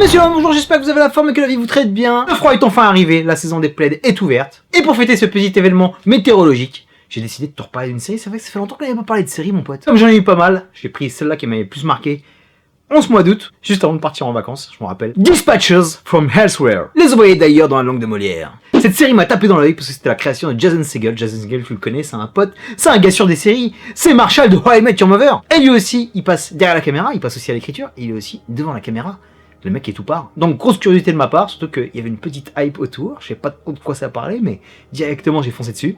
Monsieur, bonjour, j'espère que vous avez la forme et que la vie vous traite bien. Le froid est enfin arrivé, la saison des plaids est ouverte. Et pour fêter ce petit événement météorologique, j'ai décidé de te reparler d'une série. C'est vrai que ça fait longtemps qu'on n'avait pas parlé de série, mon pote. Comme j'en ai eu pas mal, j'ai pris celle-là qui m'avait le plus marqué. 11 mois d'août, juste avant de partir en vacances, je me rappelle. Dispatches from Elsewhere. Les envoyés d'ailleurs dans la langue de Molière. Cette série m'a tapé dans l'œil parce que c'était la création de Jason Segel. Jason Segel, tu le connais, c'est un pote, c'est un gars sûr des séries, c'est Marshall de How I Met Your Mother. Et lui aussi, il passe derrière la caméra, il passe aussi à l'écriture, et il est aussi devant la caméra. Le mec est tout part. Donc grosse curiosité de ma part, surtout qu'il y avait une petite hype autour, je sais pas trop de quoi ça parlait, mais directement j'ai foncé dessus.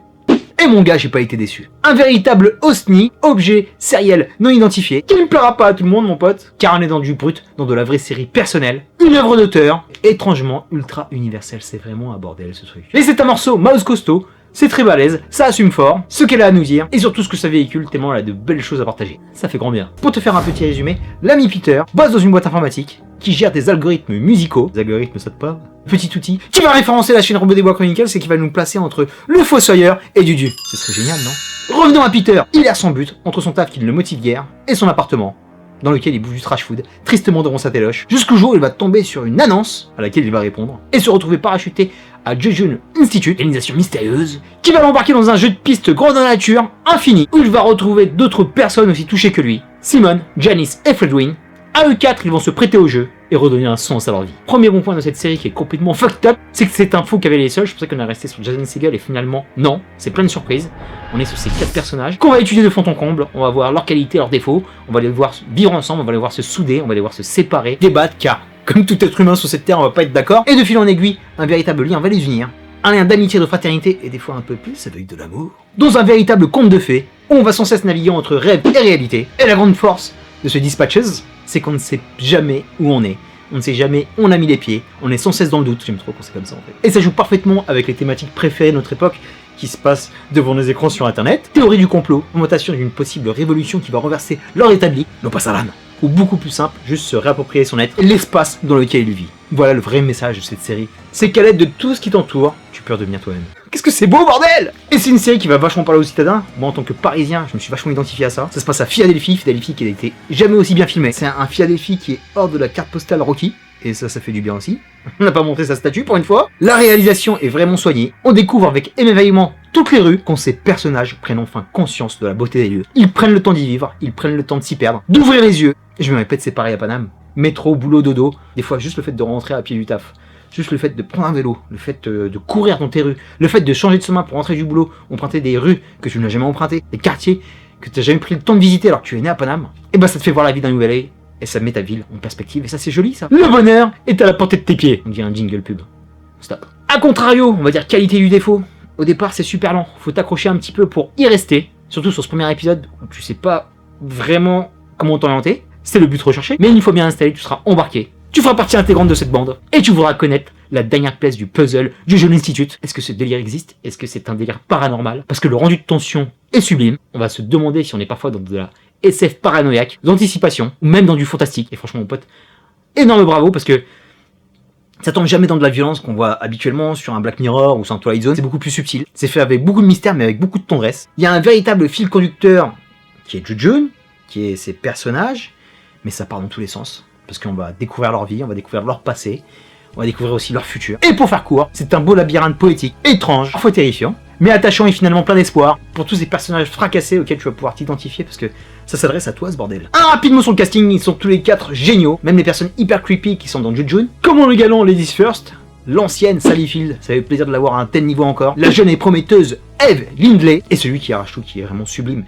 Et mon gars, j'ai pas été déçu. Un véritable OSNI, objet sériel non identifié, qui ne plaira pas à tout le monde, mon pote, car on est dans du brut, dans de la vraie série personnelle, une œuvre d'auteur, étrangement ultra universelle. C'est vraiment un bordel ce truc. Et c'est un morceau mouse costaud, c'est très balèze, ça assume fort, ce qu'elle a à nous dire, et surtout ce que ça véhicule, tellement elle a de belles choses à partager. Ça fait grand bien. Pour te faire un petit résumé, l'ami Peter bosse dans une boîte informatique, qui gère des algorithmes musicaux. Des algorithmes, ça te parle? Petit outil qui va référencer la chaîne Robot des Bois Chronicles et qui va nous placer entre le Fossoyeur et Dudu. Ce serait génial, non? Revenons à Peter. Il erre son but entre son taf qui ne le motive guère et son appartement, dans lequel il bouffe du trash food, tristement devant sa téloche, jusqu'au jour où il va tomber sur une annonce à laquelle il va répondre et se retrouver parachuté à Jejun Institute, organisation mystérieuse, qui va l'embarquer dans un jeu de piste grandeur nature infini, où il va retrouver d'autres personnes aussi touchées que lui, Simon, Janice et Fredwin. À eux quatre, ils vont se prêter au jeu et redonner un sens à leur vie. Premier bon point de cette série qui est complètement fucked up, c'est que cette info qu'avaient les seuls, je pensais qu'on est resté sur Jason Segel et finalement, non, c'est plein de surprises. On est sur ces 4 personnages qu'on va étudier de fond en comble, on va voir leurs qualités, leurs défauts, on va les voir vivre ensemble, on va les voir se souder, on va les voir se séparer, débattre, car comme tout être humain sur cette terre, on va pas être d'accord, et de fil en aiguille, un véritable lien va les unir. Un lien d'amitié, de fraternité, et des fois un peu plus avec de l'amour. Dans un véritable conte de fées, où on va sans cesse naviguer entre rêve et réalité. Et la grande force de ce Dispatches, c'est qu'on ne sait jamais où on est. On ne sait jamais où on a mis les pieds, on est sans cesse dans le doute, j'aime trop quand c'est comme ça en fait. Et ça joue parfaitement avec les thématiques préférées de notre époque, qui se passent devant nos écrans sur internet. Théorie du complot, augmentation d'une possible révolution qui va renverser l'ordre établi, non pas sa lame. Ou beaucoup plus simple, juste se réapproprier son être et l'espace dans lequel il vit. Voilà le vrai message de cette série. C'est qu'à l'aide de tout ce qui t'entoure, tu peux redevenir toi-même. Qu'est-ce que c'est beau, bordel! Et c'est une série qui va vachement parler aux citadins. Moi, en tant que parisien, je me suis vachement identifié à ça. Ça se passe à Philadelphie qui n'a été jamais aussi bien filmé. C'est un Philadelphie qui est hors de la carte postale Rocky. Et ça fait du bien aussi. On n'a pas montré sa statue pour une fois. La réalisation est vraiment soignée. On découvre avec émerveillement toutes les rues quand ces personnages prennent enfin conscience de la beauté des lieux. Ils prennent le temps d'y vivre, ils prennent le temps de s'y perdre, d'ouvrir les yeux. Et je me répète, c'est pareil à Paname. Métro, boulot, dodo. Des fois, juste le fait de rentrer à pied du taf. Juste le fait de prendre un vélo, le fait de courir dans tes rues, le fait de changer de chemin pour rentrer du boulot, emprunter des rues que tu n'as jamais empruntées, des quartiers que tu n'as jamais pris le temps de visiter alors que tu es né à Paname. Et bah ça te fait voir la vie d'un nouvel œil. Et ça met ta ville en perspective, et ça c'est joli ça. Le bonheur est à la portée de tes pieds. On dirait un jingle pub. Stop. A contrario, on va dire qualité du défaut. Au départ c'est super lent, faut t'accrocher un petit peu pour y rester. Surtout sur ce premier épisode où tu sais pas vraiment comment t'orienter. C'est le but recherché, mais une fois bien installé, tu seras embarqué. Tu feras partie intégrante de cette bande, et tu voudras connaître la dernière pièce du puzzle du Jejun Institute. Est-ce que ce délire existe? Est-ce que c'est un délire paranormal? Parce que le rendu de tension est sublime. On va se demander si on est parfois dans de la SF paranoïaque, d'anticipation, ou même dans du fantastique. Et franchement, mon pote, énorme bravo, parce que ça tombe jamais dans de la violence qu'on voit habituellement sur un Black Mirror ou sur un Twilight Zone. C'est beaucoup plus subtil. C'est fait avec beaucoup de mystère, mais avec beaucoup de tendresse. Il y a un véritable fil conducteur qui est Jejun, qui est ses personnages, mais ça part dans tous les sens. Parce qu'on va découvrir leur vie, on va découvrir leur passé, on va découvrir aussi leur futur. Et pour faire court, c'est un beau labyrinthe poétique, étrange, parfois terrifiant, mais attachant et finalement plein d'espoir pour tous ces personnages fracassés auxquels tu vas pouvoir t'identifier parce que ça s'adresse à toi ce bordel. Un rapide mot sur le casting, ils sont tous les 4 géniaux, même les personnes hyper creepy qui sont dans Jejun. Comme le galant Ladies First, l'ancienne Sally Field, ça fait plaisir de l'avoir à un tel niveau encore, la jeune et prometteuse Eve Lindley, et celui qui arrache tout, qui est vraiment sublime.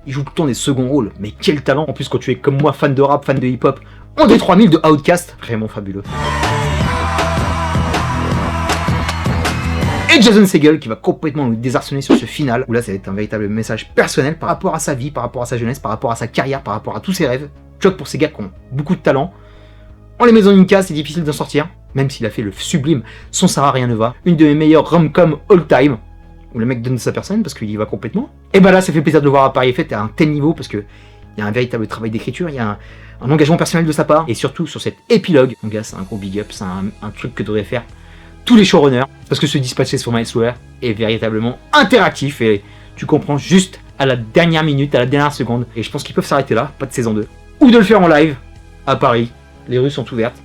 Il joue tout le temps des seconds rôles, mais quel talent. En plus quand tu es comme moi fan de rap, fan de hip-hop, on des 3000 de Outkast, vraiment fabuleux. Et Jason Segel qui va complètement nous désarçonner sur ce final, où là ça va être un véritable message personnel par rapport à sa vie, par rapport à sa jeunesse, par rapport à sa carrière, par rapport à tous ses rêves. Choc pour ces gars qui ont beaucoup de talent. On les met dans une case, c'est difficile d'en sortir, même s'il a fait le sublime Sans Sarah rien ne va, une de mes meilleures rom-com all-time, où le mec donne de sa personne parce qu'il y va complètement. Et bah là ça fait plaisir de le voir à Paris fait à un tel niveau parce que il y a un véritable travail d'écriture, il y a un engagement personnel de sa part, et surtout sur cet épilogue, mon gars, c'est un gros big up, c'est un truc que devraient faire tous les showrunners, parce que ce Dispatches from Elsewhere est véritablement interactif, et tu comprends juste à la dernière minute, à la dernière seconde, et je pense qu'ils peuvent s'arrêter là, pas de saison 2, ou de le faire en live, à Paris, les rues sont ouvertes,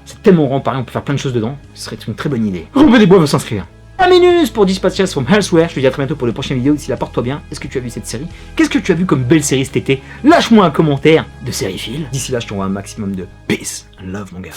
C'est tellement grand, pareil, on peut faire plein de choses dedans. Ce serait une très bonne idée. Robin des Bois veut s'inscrire. Minus pour Dispatches from Elsewhere. Je te dis à très bientôt pour les prochaines vidéos. D'ici là, porte-toi bien. Est-ce que tu as vu cette série? Qu'est-ce que tu as vu comme belle série cet été? Lâche-moi un commentaire de Sériephile. D'ici là, je t'envoie un maximum de peace and love, mon gars.